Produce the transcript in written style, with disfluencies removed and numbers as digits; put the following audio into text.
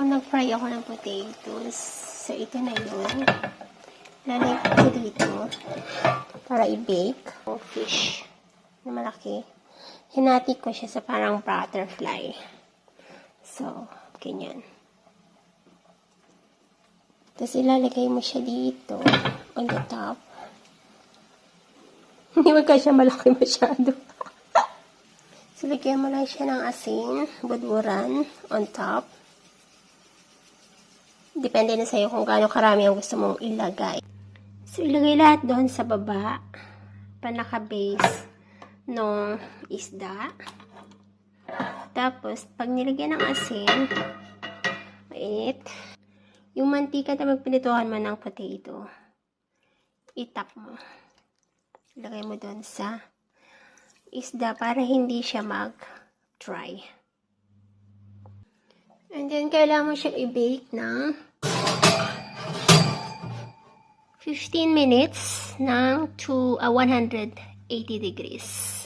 nag-fry ako ng potatoes. So, ito na yun. Lalagay ko dito para i-bake. O fish na malaki. Hinati ko siya sa parang butterfly. So, ganyan. Tapos, ilalagay mo siya dito on the top. Hindi mo siya malaki masyado. So, lagyan mo lang siya ng asin, budburan, on top. Depende na sa'yo kung gaano karami ang gusto mong ilagay. So, ilagay lahat doon sa baba, panaka-base ng isda. Tapos, pag nilagyan ng asin, mainit, yung mantika na magpinituhan mo ng potato, itap mo. Ilagay mo doon sa isda para hindi siya mag-dry. And then, kailangan mo siya i-bake ng 15 minutes ng 180 degrees.